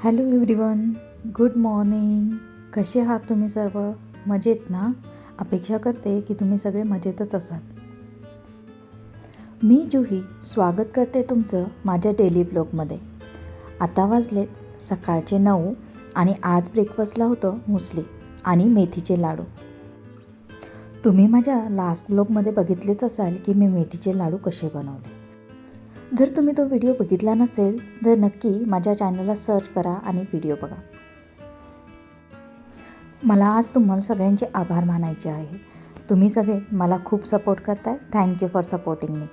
Hello everyone, good morning. कसे आहात तुम्ही सर्व? मजेत ना? अपेक्षा करते की तुम्ही सगळे मजेतच असाल. मी जुही स्वागत करते तुमचं माझ्या डेली ब्लॉगमध्ये. आता वाजलेत सकाळचे 9 आणि आज ब्रेकफास्टला होतं मुसली आणि मेथीचे लाडू. तुम्ही माझ्या लास्ट ब्लॉगमध्ये बघितलेच असाल की मी मेथीचे लाडू कसे बनवले. जर तुम्ही तो व्हिडिओ बघितला नसेल तर नक्की माझ्या चॅनलला सर्च करा आणि व्हिडिओ बघा. मला आज तुम्हाला सगळ्यांचे आभार मानायचे आहे. तुम्ही सगळे मला खूप सपोर्ट करताय. Thank you for supporting me.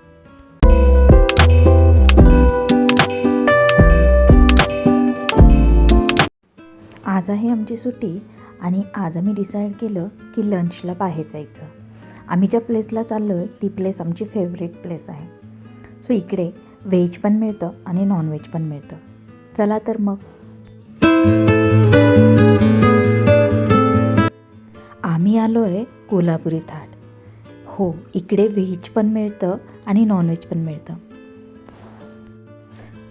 आज आहे आमची सुट्टी आणि आज आम्ही डिसाईड केलं की लंचला बाहेर जायचं. आम्ही ज्या प्लेसला चाललो आहे ती प्लेस आमची फेवरेट प्लेस आहे. सो इकडे व्हेज पण मिळतं आणि नॉनव्हेज पण मिळतं. चला तर मग. आम्ही आलो आहे कोल्हापुरी थाट. हो, इकडे व्हेज पण मिळतं आणि नॉनव्हेज पण मिळतं.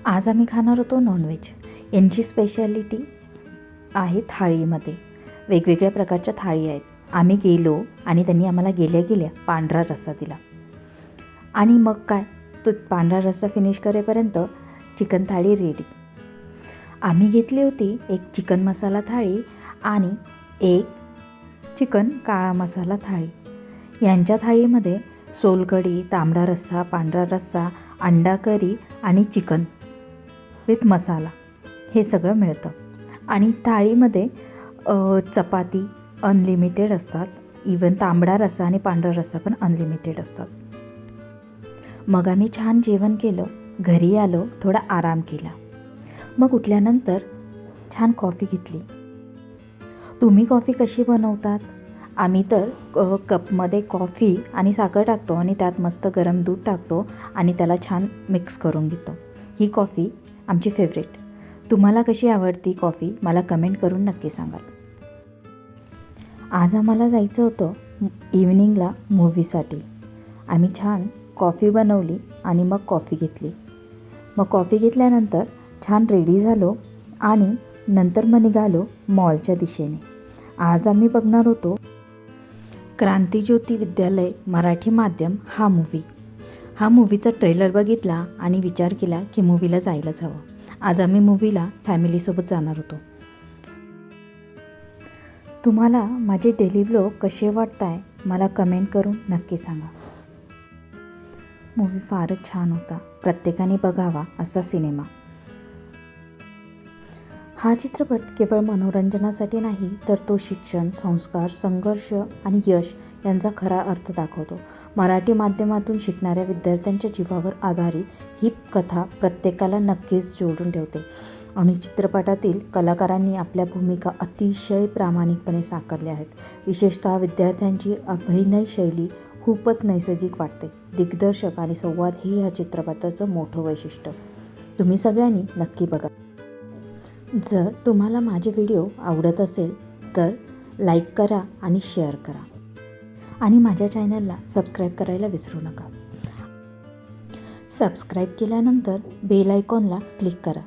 आज आम्ही खाणार होतो नॉनव्हेज. यांची स्पेशालिटी आहे थाळीमध्ये. वेगवेगळ्या प्रकारच्या थाळी आहेत. आम्ही गेलो आणि त्यांनी आम्हाला गेल्या गेल्या पांढरा रस्सा दिला. आणि मग काय, तो पांढरा रस्सा फिनिश करेपर्यंत चिकन थाळी रेडी. आम्ही घेतली होती एक चिकन मसाला थाळी आणि एक चिकन काळा मसाला थाळी. यांच्या थाळीमध्ये सोलकढी, तांबडा रस्सा, पांढरा रस्सा, अंडा करी आणि चिकन विथ मसाला हे सगळं मिळतं. आणि थाळीमध्ये चपाती अनलिमिटेड असतात. इवन तांबडा रस्सा आणि पांढरा रस्सा पण अनलिमिटेड असतात. मग आम्ही छान जेवण केलं, घरी आलो, थोडा आराम केला. मग उठल्यानंतर छान कॉफी घेतली. तुम्ही कॉफी कशी बनवतात? आम्ही तर कपमध्ये कॉफी आणि साखर टाकतो आणि त्यात मस्त गरम दूध टाकतो आणि त्याला छान मिक्स करून घेतो. ही कॉफी आमची फेवरेट. तुम्हाला कशी आवडती कॉफी मला कमेंट करून नक्की सांगा. आज आम्हाला जायचं होतं इव्हनिंगला मूव्हीसाठी. आम्ही छान कॉफी बनवली आणि मग कॉफी घेतली. मग कॉफी घेतल्यानंतर छान रेडी झालो आणि नंतर मग निघालो मॉलच्या दिशेने. आज आम्ही बघणार होतो क्रांतिज्योती विद्यालय मराठी माध्यम हा मूव्ही. हा मूव्हीचा ट्रेलर बघितला आणि विचार केला की मूव्हीला जायलाच हवं. आज आम्ही मूव्हीला फॅमिलीसोबत जाणार होतो. तुम्हाला माझे डेली ब्लॉग कसे वाटत आहे मला कमेंट करून नक्की सांगा. मूव्ही फारच छान होता. प्रत्येकाने बघावा असा सिनेमा. हा चित्रपट केवळ मनोरंजनासाठी नाही तर तो शिक्षण, संस्कार, संघर्ष आणि यश यांचा खरा अर्थ दाखवतो. मराठी माध्यमातून शिकणाऱ्या विद्यार्थ्यांच्या जीवावर आधारित ही कथा प्रत्येकाला नक्कीच जोडून ठेवते. आणि चित्रपटातील कलाकारांनी आपल्या भूमिका अतिशय प्रामाणिकपणे साकारल्या आहेत. विशेषतः विद्यार्थ्यांची अभिनय शैली खूपच नैसर्गिक वाटते. दिग्दर्शक आणि संवाद हे ह्या चित्रपटाचं मोठं वैशिष्ट्य. तुम्ही सगळ्यांनी नक्की बघा. जर तुम्हाला माझे व्हिडिओ आवडत असेल तर लाईक करा आणि शेअर करा. आणि माझ्या चॅनलला सबस्क्राईब करायला विसरू नका. सबस्क्राईब केल्यानंतर बेल आयकॉनला क्लिक करा.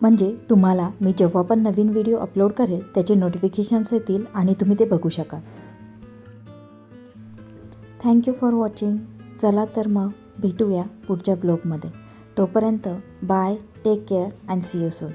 म्हणजे तुम्हाला मी जेव्हा पण नवीन व्हिडिओ अपलोड करेल त्याचे नोटिफिकेशन्स येतील आणि तुम्ही ते बघू शकाल. Thank you for watching. चला तर मग भेटूया पुढच्या ब्लॉगमध्ये. तोपर्यंत bye, take care and see you soon.